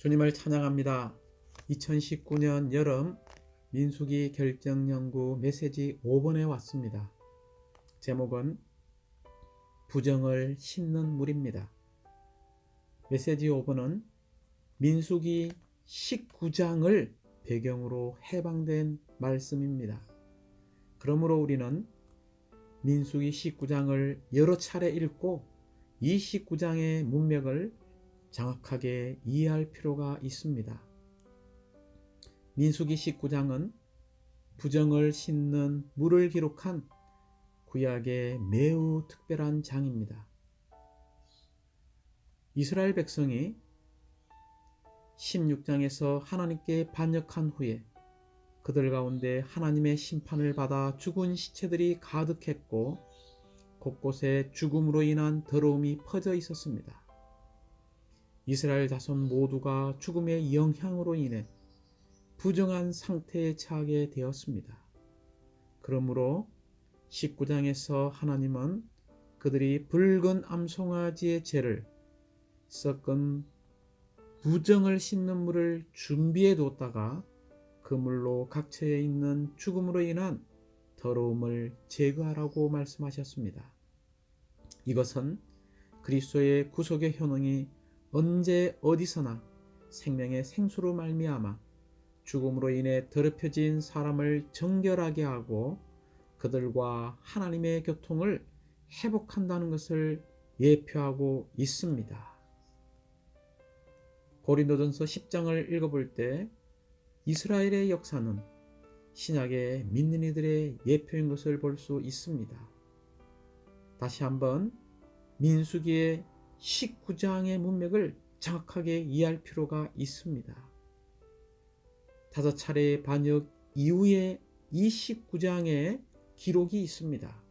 주님을 찬양합니다. 2019년 여름 민수기 결정연구 메시지 5번에 왔습니다. 제목은 부정을 씻는 물입니다. 메시지 5번은 민수기 19장을 배경으로 해방된 말씀입니다. 그러므로 우리는 민수기 19장을 여러 차례 읽고 이 19장의 문맥을 정확하게 이해할 필요가 있습니다. 민수기 19장은 부정을 씻는 물을 기록한 구약의 매우 특별한 장입니다. 이스라엘 백성이 16장에서 하나님께 반역한 후에 그들 가운데 하나님의 심판을 받아 죽은 시체들이 가득했고 곳곳에 죽음으로 인한 더러움이 퍼져 있었습니다. 이스라엘 자손 모두가 죽음의 영향으로 인해 부정한 상태에 처하게 되었습니다. 그러므로 19장에서 하나님은 그들이 붉은 암송아지의 죄를 섞은 부정을 씻는 물을 준비해 두었다가 그 물로 각처에 있는 죽음으로 인한 더러움을 제거하라고 말씀하셨습니다. 이것은 그리스도의 구속의 효능이 언제 어디서나 생명의 생수로 말미암아 죽음으로 인해 더럽혀진 사람을 정결하게 하고 그들과 하나님의 교통을 회복한다는 것을 예표하고 있습니다. 고린도전서 10장을 읽어볼 때 이스라엘의 역사는 신약의 믿는 이들의 예표인 것을 볼 수 있습니다. 다시 한번 민수기의 19장의 문맥을 정확하게 이해할 필요가 있습니다. 5차례의 반역 이후에 이 19장에 기록이 있습니다.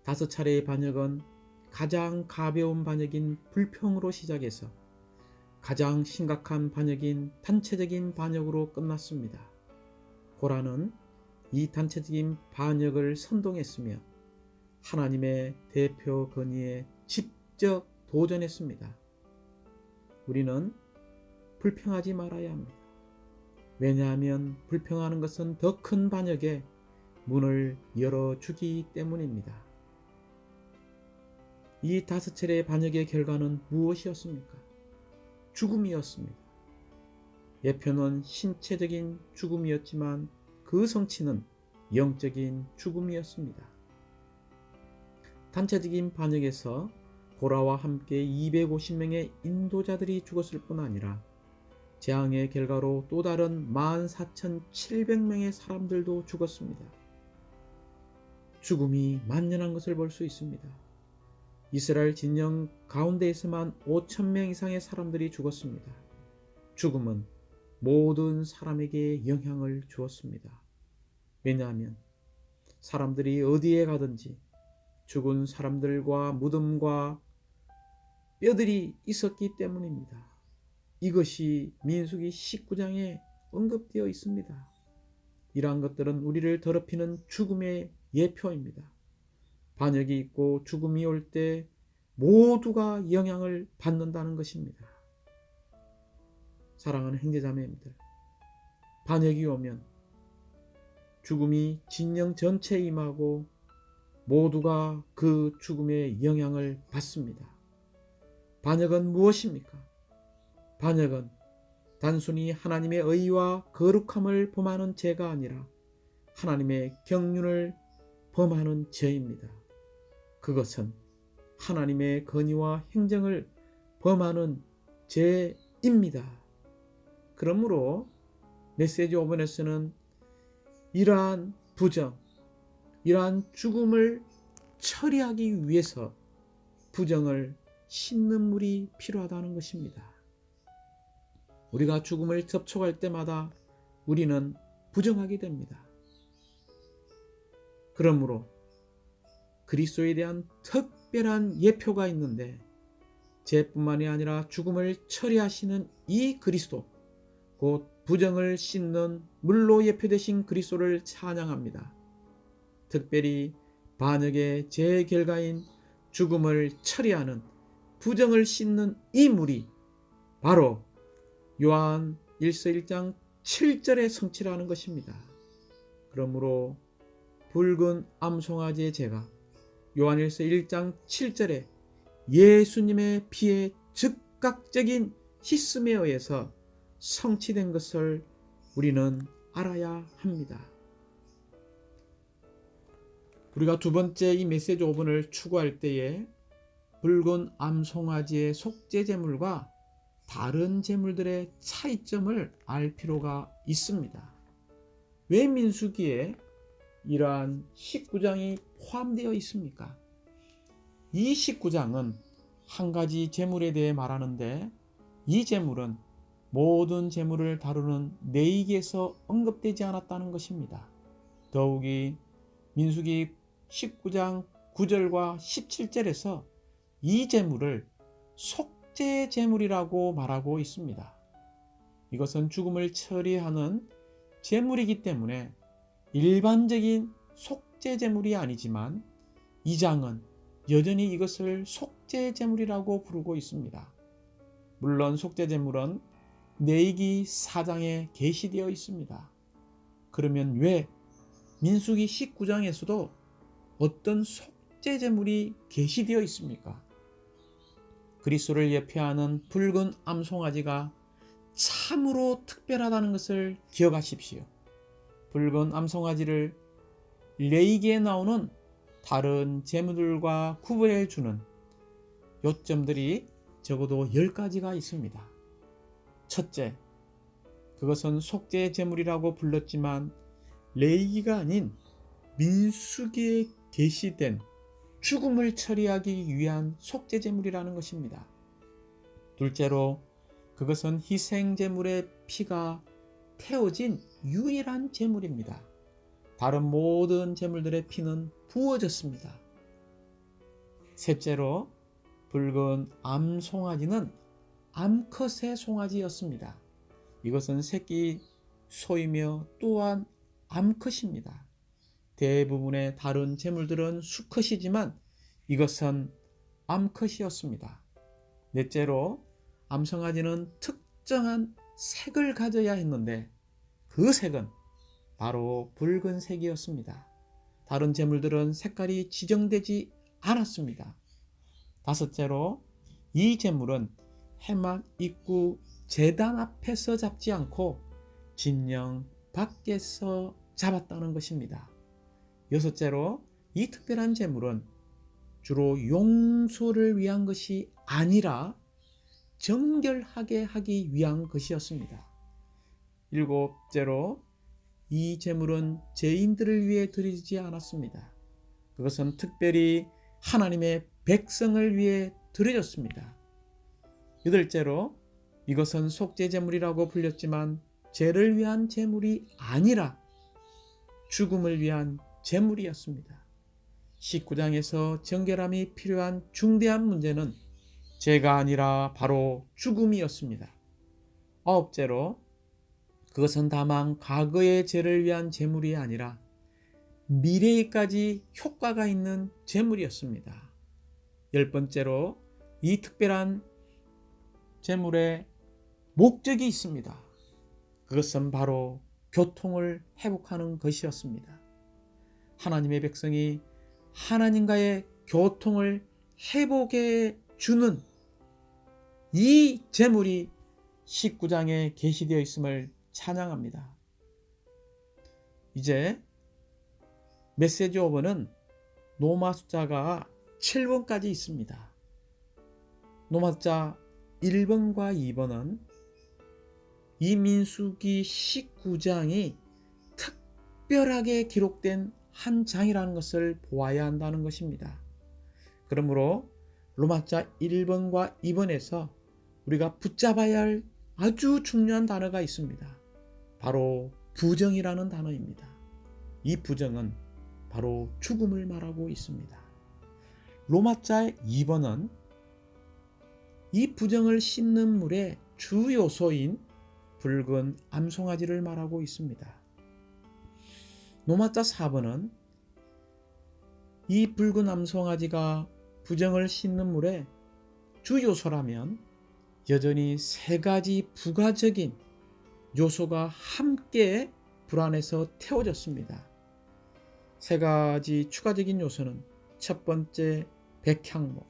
5차례의 반역은 가장 가벼운 반역인 불평으로 시작해서 가장 심각한 반역인 단체적인 반역으로 끝났습니다. 고라는 이 단체적인 반역을 선동했으며 하나님의 대표 건의에 직접 도전했습니다. 우리는 불평하지 말아야 합니다. 왜냐하면 불평하는 것은 더 큰 반역에 문을 열어주기 때문입니다. 이 5차례의 반역의 결과는 무엇이었습니까? 죽음이었습니다. 예표는 신체적인 죽음이었지만 그 성취는 영적인 죽음이었습니다. 단체적인 반역에서 고라와 함께 250명의 인도자들이 죽었을 뿐 아니라 재앙의 결과로 또 다른 14,700명의 사람들도 죽었습니다. 죽음이 만연한 것을 볼 수 있습니다. 이스라엘 진영 가운데에서만 5,000명 이상의 사람들이 죽었습니다. 죽음은 모든 사람에게 영향을 주었습니다. 왜냐하면 사람들이 어디에 가든지 죽은 사람들과 무덤과 뼈들이 있었기 때문입니다. 이것이 민수기 19장에 언급되어 있습니다. 이러한 것들은 우리를 더럽히는 죽음의 예표입니다. 반역이 있고 죽음이 올 때 모두가 영향을 받는다는 것입니다. 사랑하는 형제자매님들, 반역이 오면 죽음이 진영 전체에 임하고 모두가 그 죽음의 영향을 받습니다. 반역은 무엇입니까? 반역은 단순히 하나님의 의와 거룩함을 범하는 죄가 아니라 하나님의 경륜을 범하는 죄입니다. 그것은 하나님의 건의와 행정을 범하는 죄입니다. 그러므로 메시지 5번에서는 이러한 부정, 이러한 죽음을 처리하기 위해서 부정을 씻는 물이 필요하다는 것입니다. 우리가 죽음을 접촉할 때마다 우리는 부정하게 됩니다. 그러므로 그리스도에 대한 특별한 예표가 있는데 죄뿐만이 아니라 죽음을 처리하시는 이 그리스도, 곧 부정을 씻는 물로 예표되신 그리스도를 찬양합니다. 특별히 반역의 죄의 결과인 죽음을 처리하는 부정을 씻는 이 물이 바로 요한 1서 1장 7절의 성취라는 것입니다. 그러므로 붉은 암송아지의 제가 요한 1서 1장 7절에 예수님의 피의 즉각적인 씻음에 의해서 성취된 것을 우리는 알아야 합니다. 우리가 두 번째 이 메시지 5번을 추구할 때에 붉은 암송아지의 속죄 제물과 다른 제물들의 차이점을 알 필요가 있습니다. 왜 민수기에 이러한 19장이 포함되어 있습니까? 이 19장은 한 가지 제물에 대해 말하는데 이 제물은 모든 제물을 다루는 레위기에서 언급되지 않았다는 것입니다. 더욱이 민수기 19장 9절과 17절에서 이 제물을 속죄 제물이라고 말하고 있습니다. 이것은 죽음을 처리하는 제물이기 때문에 일반적인 속죄 제물이 아니지만 이 장은 여전히 이것을 속죄 제물이라고 부르고 있습니다. 물론 속죄 제물은 레위기 4장에 게시되어 있습니다. 그러면 왜 민수기 19장에서도 어떤 속죄 제물이 게시되어 있습니까? 그리스도를 예표하는 붉은 암송아지가 참으로 특별하다는 것을 기억하십시오. 붉은 암송아지를 레위기에 나오는 다른 제물들과 구분해 주는 요점들이 적어도 10가지가 있습니다. 첫째, 그것은 속죄 제물이라고 불렀지만 레위기가 아닌 민수기에 게시된 죽음을 처리하기 위한 속죄 제물이라는 것입니다. 둘째로, 그것은 희생 제물의 피가 태워진 유일한 제물입니다. 다른 모든 제물들의 피는 부어졌습니다. 셋째로, 붉은 암송아지는 암컷의 송아지였습니다. 이것은 새끼 소이며 또한 암컷입니다. 대부분의 다른 제물들은 수컷이지만 이것은 암컷이었습니다. 넷째로, 암송아지는 특정한 색을 가져야 했는데 그 색은 바로 붉은색이었습니다. 다른 제물들은 색깔이 지정되지 않았습니다. 다섯째로, 이 제물은 회막 입구 제단 앞에서 잡지 않고 진영 밖에서 잡았다는 것입니다. 여섯째로, 이 특별한 제물은 주로 용서를 위한 것이 아니라 정결하게 하기 위한 것이었습니다. 일곱째로, 이 제물은 죄인들을 위해 드리지 않았습니다. 그것은 특별히 하나님의 백성을 위해 드려졌습니다. 여덟째로, 이것은 속죄 제물이라고 불렸지만 죄를 위한 제물이 아니라 죽음을 위한 제물이었습니다. 19장에서 정결함이 필요한 중대한 문제는 죄가 아니라 바로 죽음이었습니다. 아홉째로, 그것은 다만 과거의 죄를 위한 제물이 아니라 미래에까지 효과가 있는 제물이었습니다. 열번째로, 이 특별한 제물의 목적이 있습니다. 그것은 바로 교통을 회복하는 것이었습니다. 하나님의 백성이 하나님과의 교통을 회복해 주는 이 제물이 19장에 게시되어 있음을 찬양합니다. 이제 메시지 5번은 노마 숫자가 7번까지 있습니다. 노마 숫자 1번과 2번은 이 민수기 19장이 특별하게 기록된 한 장이라는 것을 보아야 한다는 것입니다. 그러므로 로마자 1번과 2번에서 우리가 붙잡아야 할 아주 중요한 단어가 있습니다. 바로 부정이라는 단어입니다. 이 부정은 바로 죽음을 말하고 있습니다. 로마자 2번은 이 부정을 씻는 물의 주 요소인 붉은 암송아지를 말하고 있습니다. 노마자 4번은 이 붉은 암송아지가 부정을 씻는 물의 주 요소라면 여전히 세 가지 부가적인 요소가 함께 불 안에서 태워졌습니다. 세 가지 추가적인 요소는 첫 번째 백향목,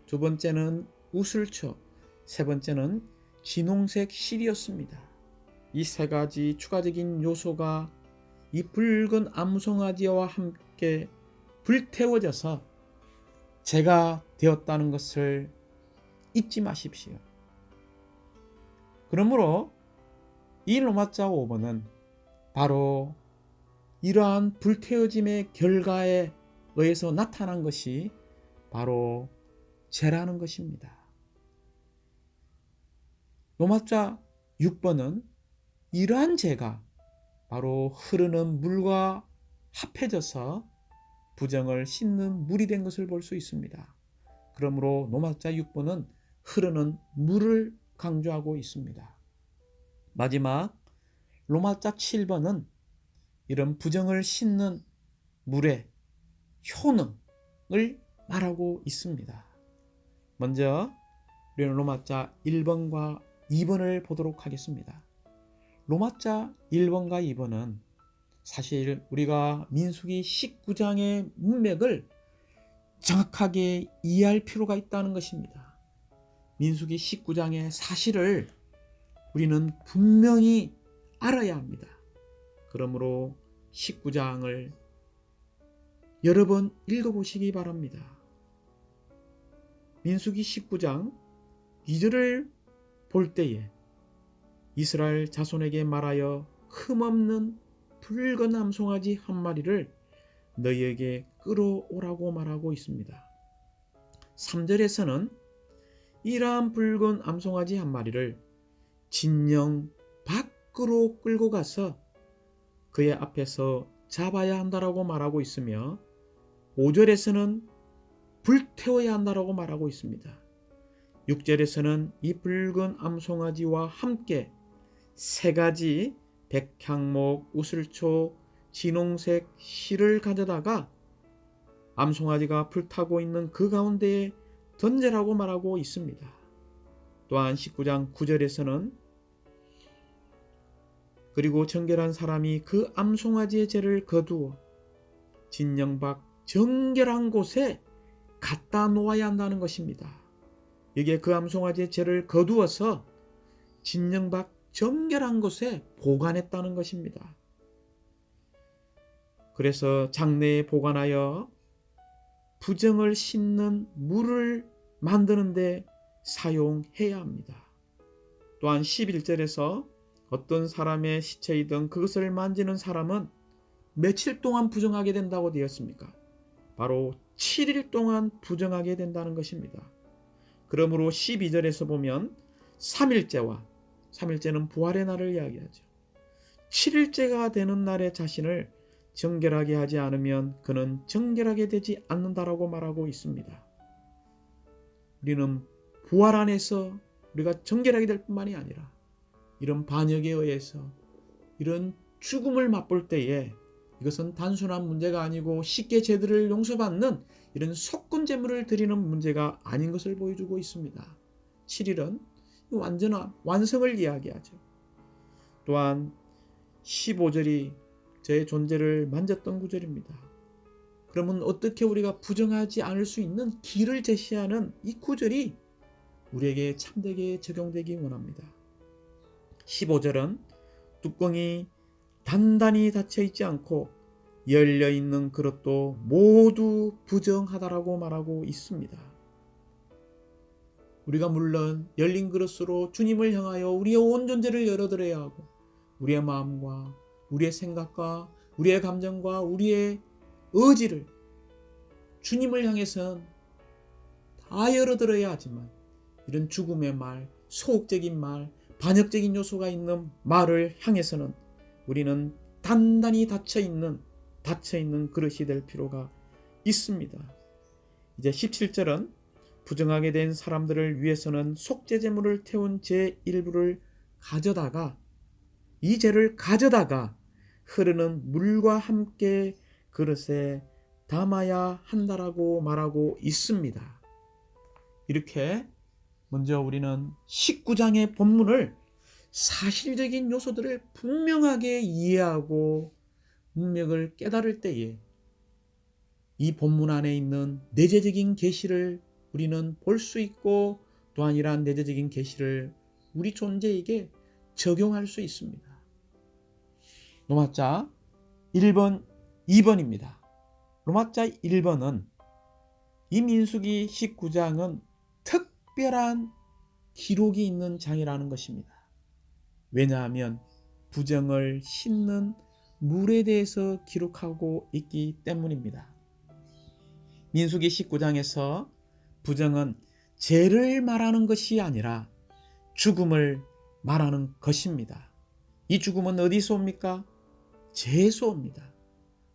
두 번째는 우슬초, 세 번째는 진홍색 실이었습니다. 이 세 가지 추가적인 요소가 이 붉은 암송아지와 함께 불태워져서 제가 되었다는 것을 잊지 마십시오. 그러므로 이 로마자 5번은 바로 이러한 불태워짐의 결과에 의해서 나타난 것이 바로 죄라는 것입니다. 로마자 6번은 이러한 죄가 바로 흐르는 물과 합해져서 부정을 씻는 물이 된 것을 볼 수 있습니다. 그러므로 로마자 6번은 흐르는 물을 강조하고 있습니다. 마지막 로마자 7번은 이런 부정을 씻는 물의 효능을 말하고 있습니다. 먼저 우리는 로마자 1번과 2번을 보도록 하겠습니다. 로마자 1번과 2번은 사실 우리가 민수기 19장의 문맥을 정확하게 이해할 필요가 있다는 것입니다. 민수기 19장의 사실을 우리는 분명히 알아야 합니다. 그러므로 19장을 여러 번 읽어보시기 바랍니다. 민수기 19장 2절을 볼 때에 이스라엘 자손에게 말하여 흠없는 붉은 암송아지 한 마리를 너희에게 끌어오라고 말하고 있습니다. 3절에서는 이러한 붉은 암송아지 한 마리를 진영 밖으로 끌고 가서 그의 앞에서 잡아야 한다라고 말하고 있으며 5절에서는 불태워야 한다라고 말하고 있습니다. 6절에서는 이 붉은 암송아지와 함께 세 가지 백향목, 우슬초, 진홍색 실을 가져다가 암송아지가 불타고 있는 그 가운데에 던져라고 말하고 있습니다. 또한 19장 9절에서는 그리고 정결한 사람이 그 암송아지의 죄를 거두어 진영 밖 정결한 곳에 갖다 놓아야 한다는 것입니다. 이게 그 암송아지의 죄를 거두어서 진영 밖 정결한 곳에 보관했다는 것입니다. 그래서 장내에 보관하여 부정을 씻는 물을 만드는데 사용해야 합니다. 또한 11절에서 어떤 사람의 시체이든 그것을 만지는 사람은 며칠 동안 부정하게 된다고 되었습니까? 바로 7일 동안 부정하게 된다는 것입니다. 그러므로 12절에서 보면 3일째는 부활의 날을 이야기하죠. 7일째가 되는 날에 자신을 정결하게 하지 않으면 그는 정결하게 되지 않는다라고 말하고 있습니다. 우리는 부활 안에서 우리가 정결하게 될 뿐만이 아니라 이런 반역에 의해서 이런 죽음을 맛볼 때에 이것은 단순한 문제가 아니고 쉽게 죄들을 용서받는 이런 속군 제물을 드리는 문제가 아닌 것을 보여주고 있습니다. 7일은 완전한 완성을 이야기하죠. 또한 15절이 저의 존재를 만졌던 구절입니다. 그러면 어떻게 우리가 부정하지 않을 수 있는 길을 제시하는 이 구절이 우리에게 참되게 적용되기 원합니다. 15절은 뚜껑이 단단히 닫혀 있지 않고 열려 있는 그릇도 모두 부정하다라고 말하고 있습니다. 우리가 물론 열린 그릇으로 주님을 향하여 우리의 온 존재를 열어드려야 하고 우리의 마음과 우리의 생각과 우리의 감정과 우리의 의지를 주님을 향해서는 다 열어드려야 하지만 이런 죽음의 말, 소극적인 말, 반역적인 요소가 있는 말을 향해서는 우리는 단단히 닫혀있는 그릇이 될 필요가 있습니다. 이제 17절은 부정하게 된 사람들을 위해서는 속죄제물을 태운 제 일부를 가져다가 이 죄를 가져다가 흐르는 물과 함께 그릇에 담아야 한다라고 말하고 있습니다. 이렇게 먼저 우리는 19장의 본문을 사실적인 요소들을 분명하게 이해하고 문맥을 깨달을 때에 이 본문 안에 있는 내재적인 계시를 우리는 볼 수 있고, 또한 이러한 내재적인 계시를 우리 존재에게 적용할 수 있습니다. 로마자 1번, 2번입니다. 로마자 1번은 이 민수기 19장은 특별한 기록이 있는 장이라는 것입니다. 왜냐하면 부정을 씻는 물에 대해서 기록하고 있기 때문입니다. 민수기 19장에서 부정은 죄를 말하는 것이 아니라 죽음을 말하는 것입니다. 이 죽음은 어디서 옵니까? 죄에서 옵니다.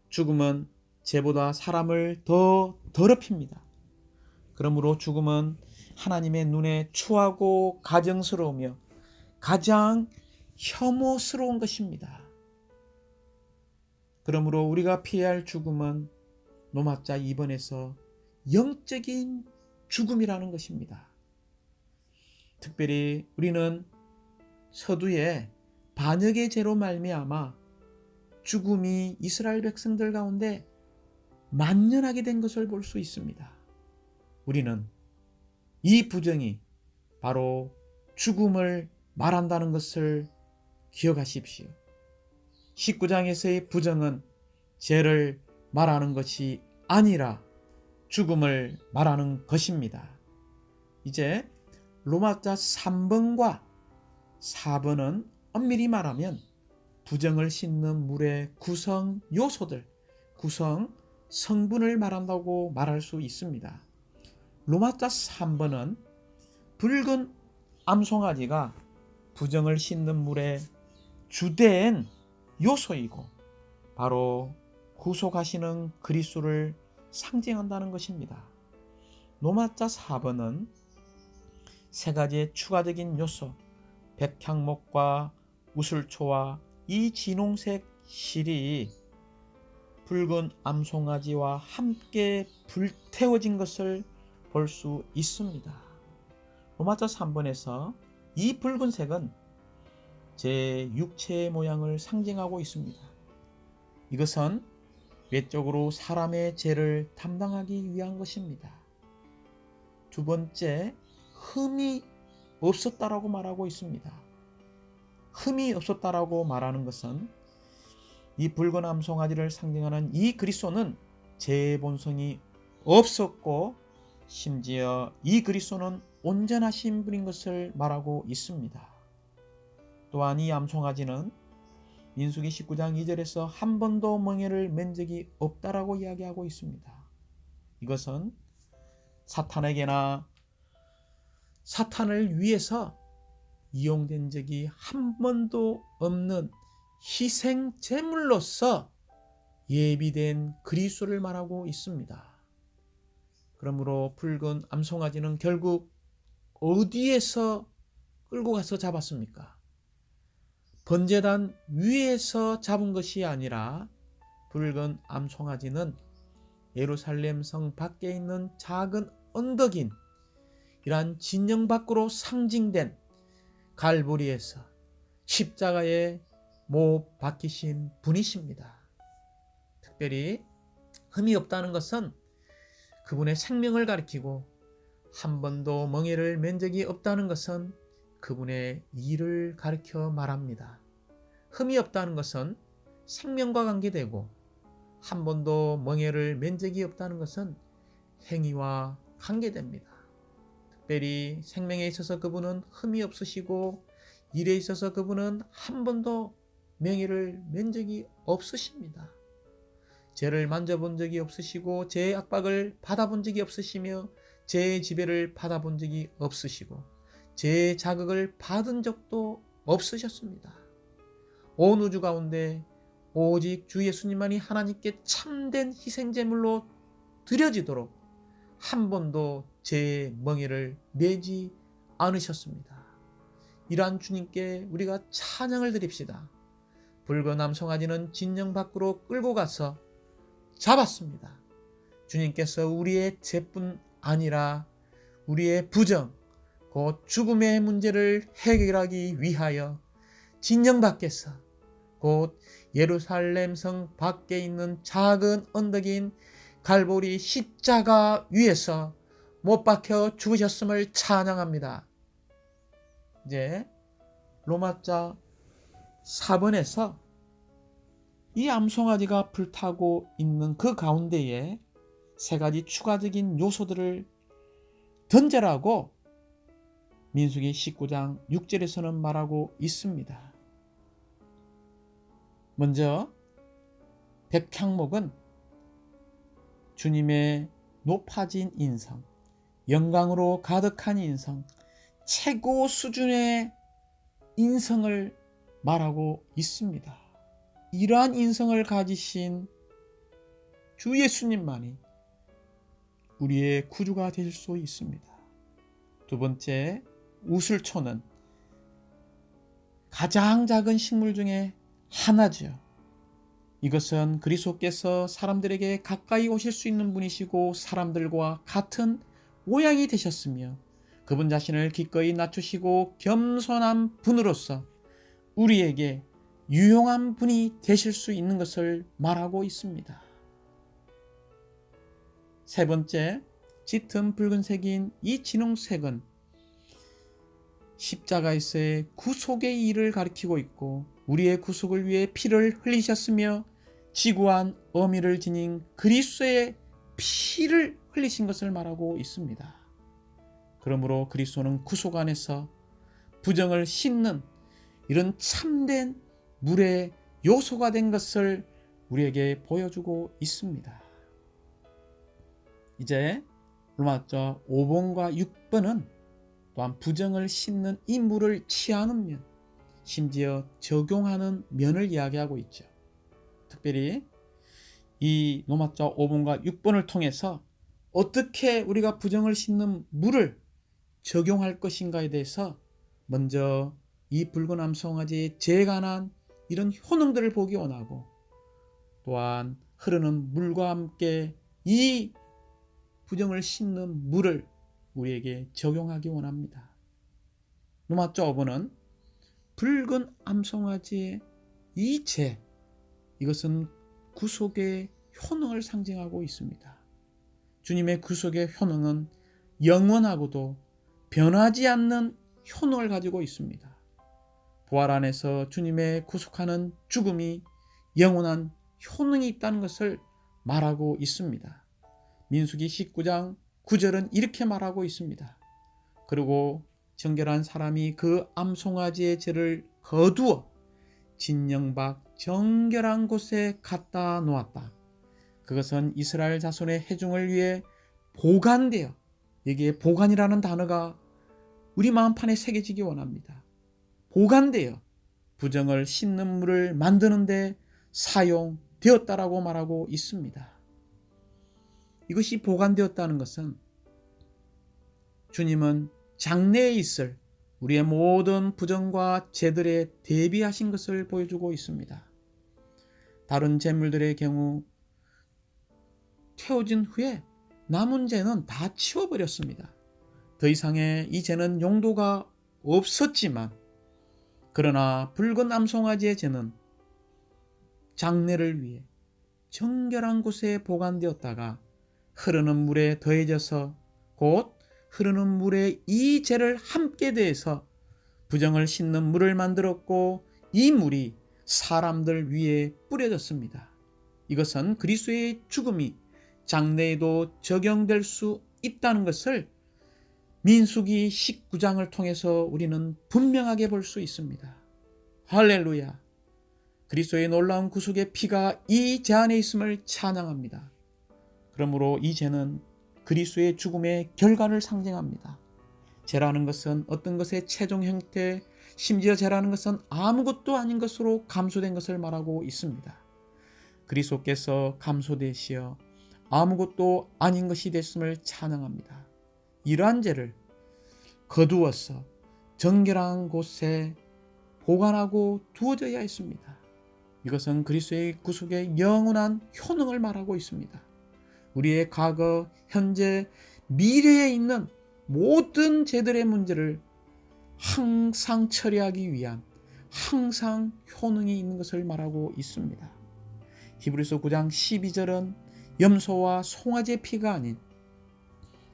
죽음은 죄보다 사람을 더 더럽힙니다. 그러므로 죽음은 하나님의 눈에 추하고 가증스러우며 가장 혐오스러운 것입니다. 그러므로 우리가 피해야 할 죽음은 로마자 2번에서 영적인 죽음이라는 것입니다. 특별히 우리는 서두에 반역의 죄로 말미암아 죽음이 이스라엘 백성들 가운데 만연하게 된 것을 볼 수 있습니다. 우리는 이 부정이 바로 죽음을 말한다는 것을 기억하십시오. 19장에서의 부정은 죄를 말하는 것이 아니라 죽음을 말하는 것입니다. 이제 로마자 3번과 4번은 엄밀히 말하면 부정을 씻는 물의 구성 요소들, 구성 성분을 말한다고 말할 수 있습니다. 로마자 3번은 붉은 암송아지가 부정을 씻는 물의 주된 요소이고 바로 구속하시는 그리스도를 상징한다는 것입니다. 로마자 4번은 세 가지의 추가적인 요소, 백향목과 우슬초와 이 진홍색 실이 붉은 암송아지와 함께 불태워진 것을 볼 수 있습니다. 로마자 3번에서 이 붉은색은 제 육체의 모양을 상징하고 있습니다. 이것은 외적으로 사람의 죄를 담당하기 위한 것입니다. 두 번째, 흠이 없었다라고 말하고 있습니다. 흠이 없었다라고 말하는 것은 이 붉은 암송아지를 상징하는 이 그리스도는 죄의 본성이 없었고 심지어 이 그리스도는 온전하신 분인 것을 말하고 있습니다. 또한 이 암송아지는 민수기 19장 2절에서 한 번도 멍에를 맨 적이 없다라고 이야기하고 있습니다. 이것은 사탄에게나 사탄을 위해서 이용된 적이 한 번도 없는 희생 제물로서 예비된 그리스도를 말하고 있습니다. 그러므로 붉은 암송아지는 결국 어디에서 끌고 가서 잡았습니까? 번제단 위에서 잡은 것이 아니라 붉은 암송아지는 예루살렘 성 밖에 있는 작은 언덕인 이러한 진영 밖으로 상징된 갈보리에서 십자가에 못 박히신 분이십니다. 특별히 흠이 없다는 것은 그분의 생명을 가리키고 한 번도 멍에를 맨 적이 없다는 것은 그분의 일을 가리켜 말합니다. 흠이 없다는 것은 생명과 관계되고 한 번도 멍에를 맨 적이 없다는 것은 행위와 관계됩니다. 특별히 생명에 있어서 그분은 흠이 없으시고 일에 있어서 그분은 한 번도 멍에를 맨 적이 없으십니다. 죄를 만져본 적이 없으시고 죄의 압박을 받아본 적이 없으시며 죄의 지배를 받아본 적이 없으시고 죄의 자극을 받은 적도 없으셨습니다. 온 우주 가운데 오직 주 예수님만이 하나님께 참된 희생제물로 드려지도록 한 번도 죄의 멍에를 매지 않으셨습니다. 이러한 주님께 우리가 찬양을 드립시다. 붉은 암송아지는 진영 밖으로 끌고 가서 잡았습니다. 주님께서 우리의 죄뿐 아니라 우리의 부정, 곧 죽음의 문제를 해결하기 위하여 진영 밖에서 곧 예루살렘 성 밖에 있는 작은 언덕인 갈보리 십자가 위에서 못 박혀 죽으셨음을 찬양합니다. 이제 로마자 4번에서 이 암송아지가 불타고 있는 그 가운데에 세 가지 추가적인 요소들을 던져라고 민수기 19장 6절에서는 말하고 있습니다. 먼저 백향목은 주님의 높아진 인성, 영광으로 가득한 인성, 최고 수준의 인성을 말하고 있습니다. 이러한 인성을 가지신 주 예수님만이 우리의 구주가 될 수 있습니다. 두 번째, 우슬초는 가장 작은 식물 중에 하나죠. 이것은 그리스도께서 사람들에게 가까이 오실 수 있는 분이시고 사람들과 같은 모양이 되셨으며 그분 자신을 기꺼이 낮추시고 겸손한 분으로서 우리에게 유용한 분이 되실 수 있는 것을 말하고 있습니다. 세 번째, 짙은 붉은색인 이 진홍색은 십자가에서의 구속의 일을 가리키고 있고 우리의 구속을 위해 피를 흘리셨으며 지구한 어미를 지닌 그리스도의 피를 흘리신 것을 말하고 있습니다. 그러므로 그리스도는 구속 안에서 부정을 씻는 이런 참된 물의 요소가 된 것을 우리에게 보여주고 있습니다. 이제 로마자 5번과 6번은 또한 부정을 씻는 이 물을 취하는 면, 심지어 적용하는 면을 이야기하고 있죠. 특별히 이 로마자 5번과 6번을 통해서 어떻게 우리가 부정을 씻는 물을 적용할 것인가에 대해서 먼저 이 붉은 암송아지의 죄에 관한 이런 효능들을 보기 원하고 또한 흐르는 물과 함께 이 부정을 씻는 물을 우리에게 적용하기 원합니다. 로마자 5번은 붉은 암송아지의 이 죄, 이것은 구속의 효능을 상징하고 있습니다. 주님의 구속의 효능은 영원하고도 변하지 않는 효능을 가지고 있습니다. 부활 안에서 주님의 구속하는 죽음이 영원한 효능이 있다는 것을 말하고 있습니다. 민수기 19장 9절은 이렇게 말하고 있습니다. 그리고 정결한 사람이 그 암송아지의 죄를 거두어 진영 밖 정결한 곳에 갖다 놓았다. 그것은 이스라엘 자손의 회중을 위해 보관되어, 여기에 보관이라는 단어가 우리 마음판에 새겨지기 원합니다. 보관되어 부정을 씻는 물을 만드는 데 사용되었다라고 말하고 있습니다. 이것이 보관되었다는 것은 주님은 장래에 있을 우리의 모든 부정과 죄들에 대비하신 것을 보여주고 있습니다. 다른 제물들의 경우 태워진 후에 남은 죄는 다 치워버렸습니다. 더 이상의 이 죄는 용도가 없었지만 그러나 붉은 암송아지의 죄는 장래를 위해 정결한 곳에 보관되었다가 흐르는 물에 더해져서 곧 흐르는 물에 이 죄를 함께 더해서 부정을 씻는 물을 만들었고 이 물이 사람들 위에 뿌려졌습니다. 이것은 그리스도의 죽음이 장래에도 적용될 수 있다는 것을 민수기 19장을 통해서 우리는 분명하게 볼 수 있습니다. 할렐루야! 그리스도의 놀라운 구속의 피가 이 죄 안에 있음을 찬양합니다. 그러므로 이 죄는 그리스도의 죽음의 결과를 상징합니다. 죄라는 것은 어떤 것의 최종 형태, 심지어 죄라는 것은 아무것도 아닌 것으로 감소된 것을 말하고 있습니다. 그리스도께서 감소되시어 아무것도 아닌 것이 됐음을 찬양합니다. 이러한 죄를 거두어서 정결한 곳에 보관하고 두어져야 했습니다. 이것은 그리스도의 구속의 영원한 효능을 말하고 있습니다. 우리의 과거, 현재, 미래에 있는 모든 죄들의 문제를 항상 처리하기 위한 항상 효능이 있는 것을 말하고 있습니다. 히브리서 9장 12절은 염소와 송아지의 피가 아닌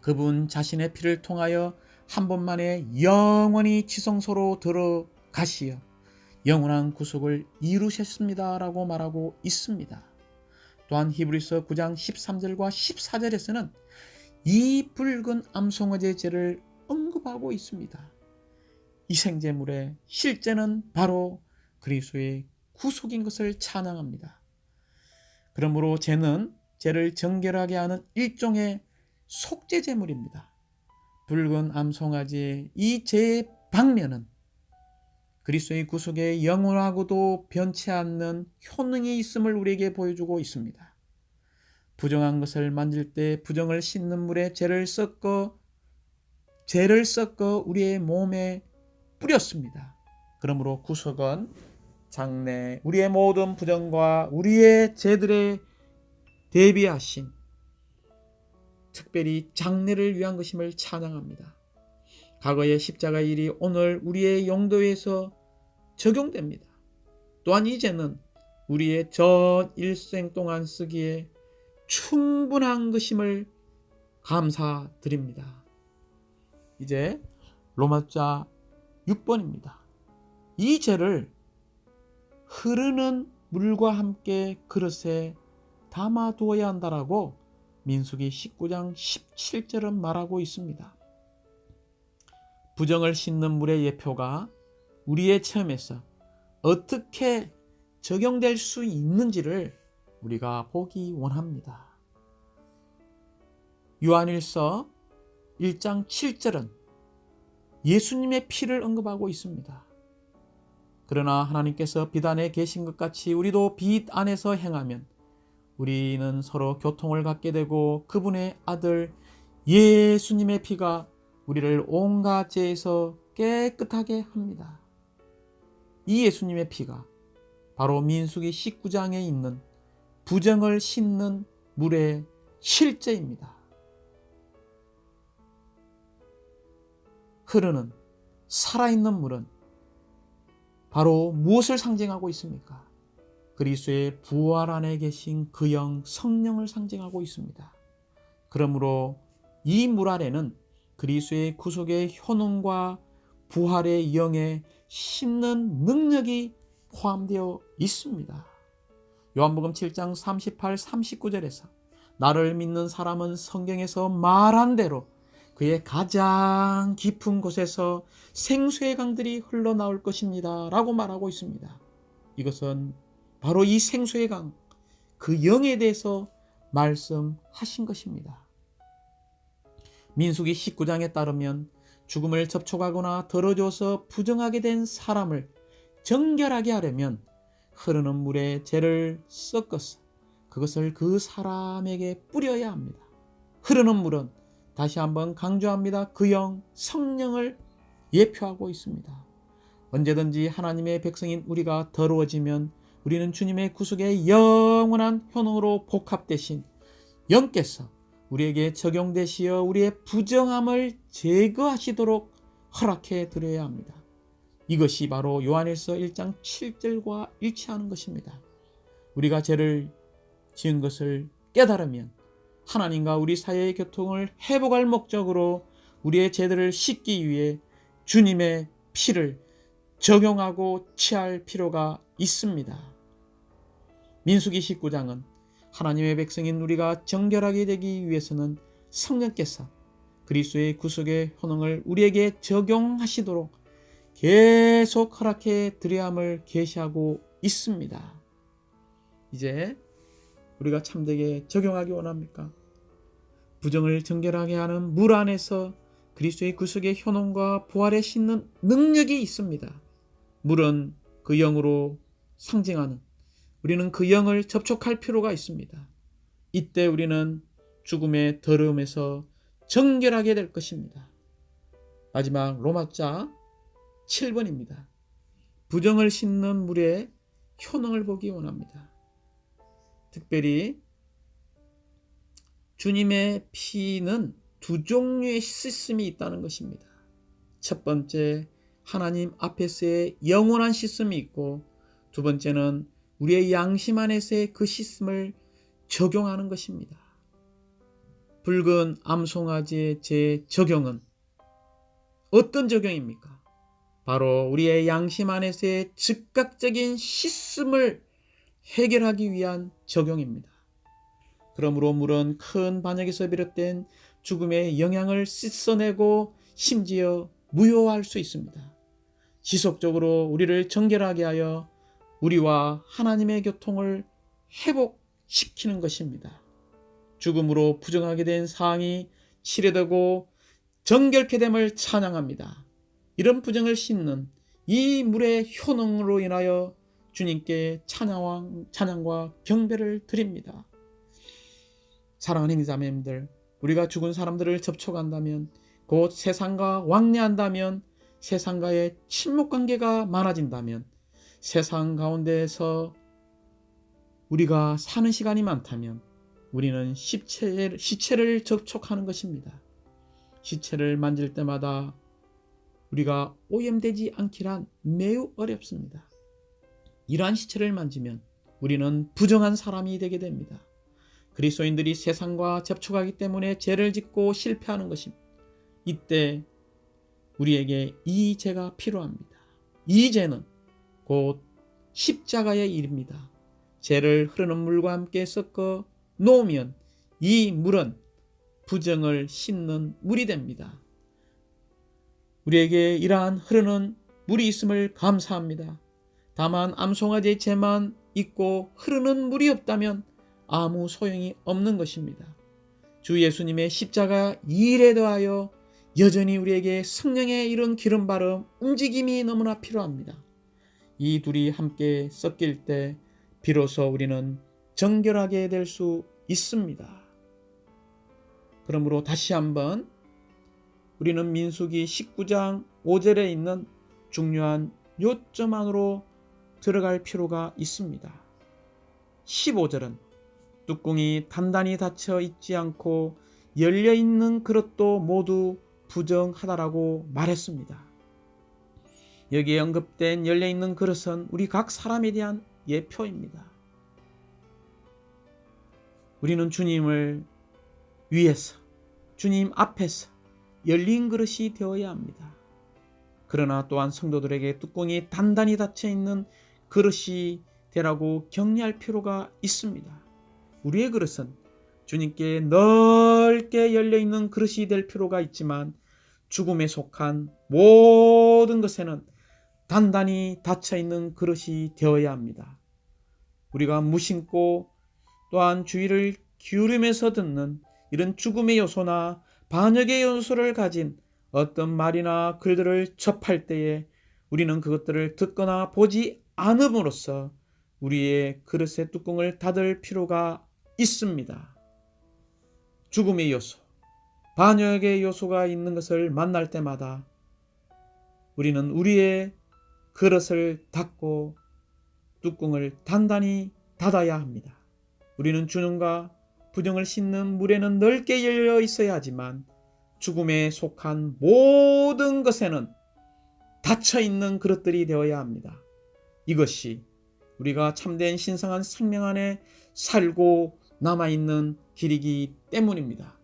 그분 자신의 피를 통하여 한 번만에 영원히 지성소로 들어가시어 영원한 구속을 이루셨습니다 라고 말하고 있습니다. 또한 히브리서 9장 13절과 14절에서는 이 붉은 암송아지의 죄를 언급하고 있습니다. 희생제물의 실제는 바로 그리스도의 구속인 것을 찬양합니다. 그러므로 죄는 죄를 정결하게 하는 일종의 속죄제물입니다. 붉은 암송아지의 이 죄의 방면은 그리스도의 구속에 영원하고도 변치 않는 효능이 있음을 우리에게 보여주고 있습니다. 부정한 것을 만질 때 부정을 씻는 물에 죄를 섞어 우리의 몸에 뿌렸습니다. 그러므로 구속은 장래 우리의 모든 부정과 우리의 죄들에 대비하신 특별히 장래를 위한 것임을 찬양합니다. 과거의 십자가의 일이 오늘 우리의 용도에서 적용됩니다. 또한 이제는 우리의 전 일생 동안 쓰기에 충분한 것임을 감사드립니다. 이제 로마자 6번입니다. 이 죄를 흐르는 물과 함께 그릇에 담아두어야 한다라고 민수기 19장 17절은 말하고 있습니다. 부정을 씻는 물의 예표가 우리의 체험에서 어떻게 적용될 수 있는지를 우리가 보기 원합니다. 요한일서 1장 7절은 예수님의 피를 언급하고 있습니다. 그러나 하나님께서 빛 안에 계신 것 같이 우리도 빛 안에서 행하면 우리는 서로 교통을 갖게 되고 그분의 아들 예수님의 피가 우리를 온갖 죄에서 깨끗하게 합니다. 이 예수님의 피가 바로 민수기 19장에 있는 부정을 씻는 물의 실제입니다. 흐르는 살아있는 물은 바로 무엇을 상징하고 있습니까? 그리스도의 부활 안에 계신 그 영 성령을 상징하고 있습니다. 그러므로 이 물 안에는 그리스도의 구속의 효능과 부활의 영에 씻는 능력이 포함되어 있습니다. 요한복음 7장 38, 39절에서 나를 믿는 사람은 성경에서 말한 대로 그의 가장 깊은 곳에서 생수의 강들이 흘러나올 것입니다 라고 말하고 있습니다. 이것은 바로 이 생수의 강, 그 영에 대해서 말씀하신 것입니다. 민수기 19장에 따르면 죽음을 접촉하거나 더러워져서 부정하게 된 사람을 정결하게 하려면 흐르는 물에 죄를 섞어서 그것을 그 사람에게 뿌려야 합니다. 흐르는 물은 다시 한번 강조합니다. 그 영, 성령을 예표하고 있습니다. 언제든지 하나님의 백성인 우리가 더러워지면 우리는 주님의 구속의 영원한 효능으로 복합되신 영께서 우리에게 적용되시어 우리의 부정함을 제거하시도록 허락해 드려야 합니다. 이것이 바로 요한일서 1장 7절과 일치하는 것입니다. 우리가 죄를 지은 것을 깨달으면 하나님과 우리 사이의 교통을 회복할 목적으로 우리의 죄들을 씻기 위해 주님의 피를 적용하고 취할 필요가 있습니다. 민수기 19장은 하나님의 백성인 우리가 정결하게 되기 위해서는 성령께서 그리스도의 구속의 효능을 우리에게 적용하시도록 계속 허락해 드려야 함을 계시하고 있습니다. 이제 우리가 참되게 적용하기 원합니까? 부정을 정결하게 하는 물 안에서 그리스도의 구속의 효능과 부활에 씻는 능력이 있습니다. 물은 그 영으로 상징하는 우리는 그 영을 접촉할 필요가 있습니다. 이때 우리는 죽음의 더러움에서 정결하게 될 것입니다. 마지막 로마자 7번입니다. 부정을 씻는 물의 효능을 보기 원합니다. 특별히 주님의 피는 두 종류의 씻음이 있다는 것입니다. 첫 번째, 하나님 앞에서의 영원한 씻음이 있고, 두 번째는 우리의 양심 안에서의 그 씻음을 적용하는 것입니다. 붉은 암송아지의 재적용은 어떤 적용입니까? 바로 우리의 양심 안에서의 즉각적인 씻음을 해결하기 위한 적용입니다. 그러므로 물은 큰 반역에서 비롯된 죽음의 영향을 씻어내고 심지어 무효화할 수 있습니다. 지속적으로 우리를 정결하게 하여 우리와 하나님의 교통을 회복시키는 것입니다. 죽음으로 부정하게 된 사항이 치료되고 정결케 됨을 찬양합니다. 이런 부정을 씻는 이 물의 효능으로 인하여 주님께 찬양과 경배를 드립니다. 사랑하는 형제자매님들, 우리가 죽은 사람들을 접촉한다면, 곧 세상과 왕래한다면, 세상과의 친목관계가 많아진다면, 세상 가운데에서 우리가 사는 시간이 많다면 우리는 시체를 접촉하는 것입니다. 시체를 만질 때마다 우리가 오염되지 않기란 매우 어렵습니다. 이러한 시체를 만지면 우리는 부정한 사람이 되게 됩니다. 그리스도인들이 세상과 접촉하기 때문에 죄를 짓고 실패하는 것입니다. 이때 우리에게 이 죄가 필요합니다. 이 죄는 곧 십자가의 일입니다. 죄를 흐르는 물과 함께 섞어 놓으면 이 물은 부정을 씻는 물이 됩니다. 우리에게 이러한 흐르는 물이 있음을 감사합니다. 다만 암송아지의 죄만 있고 흐르는 물이 없다면 아무 소용이 없는 것입니다. 주 예수님의 십자가 일에 더하여 여전히 우리에게 성령의 이런 기름 바름 움직임이 너무나 필요합니다. 이 둘이 함께 섞일 때 비로소 우리는 정결하게 될 수 있습니다. 그러므로 다시 한번 우리는 민수기 19장 5절에 있는 중요한 요점 안으로 들어갈 필요가 있습니다. 15절은 뚜껑이 단단히 닫혀 있지 않고 열려있는 그릇도 모두 부정하다라고 말했습니다. 여기에 언급된 열려있는 그릇은 우리 각 사람에 대한 예표입니다. 우리는 주님을 위해서, 주님 앞에서 열린 그릇이 되어야 합니다. 그러나 또한 성도들에게 뚜껑이 단단히 닫혀 있는 그릇이 되라고 격려할 필요가 있습니다. 우리의 그릇은 주님께 넓게 열려있는 그릇이 될 필요가 있지만 죽음에 속한 모든 것에는 단단히 닫혀있는 그릇이 되어야 합니다. 우리가 무심코 또한 주의를 기울이면서 듣는 이런 죽음의 요소나 반역의 요소를 가진 어떤 말이나 글들을 접할 때에 우리는 그것들을 듣거나 보지 않음으로써 우리의 그릇의 뚜껑을 닫을 필요가 있습니다. 죽음의 요소, 반역의 요소가 있는 것을 만날 때마다 우리는 우리의 그릇을 닫고 뚜껑을 단단히 닫아야 합니다. 우리는 주님과 부정을 씻는 물에는 넓게 열려 있어야 하지만 죽음에 속한 모든 것에는 닫혀있는 그릇들이 되어야 합니다. 이것이 우리가 참된 신성한 생명 안에 살고 남아있는 길이기 때문입니다.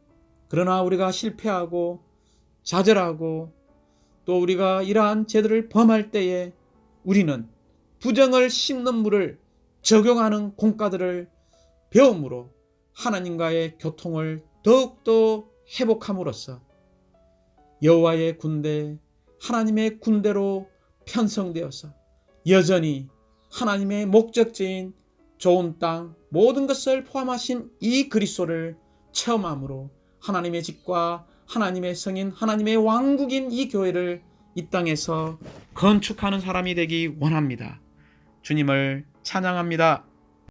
그러나 우리가 실패하고 좌절하고 또 우리가 이러한 죄들을 범할 때에 우리는 부정을 씻는 물을 적용하는 공과들을 배움으로 하나님과의 교통을 더욱더 회복함으로써 여호와의 군대, 하나님의 군대로 편성되어서 여전히 하나님의 목적지인 좋은 땅, 모든 것을 포함하신 이 그리스도를 체험함으로 하나님의 집과 하나님의 성인, 하나님의 왕국인 이 교회를 이 땅에서 건축하는 사람이 되기 원합니다. 주님을 찬양합니다.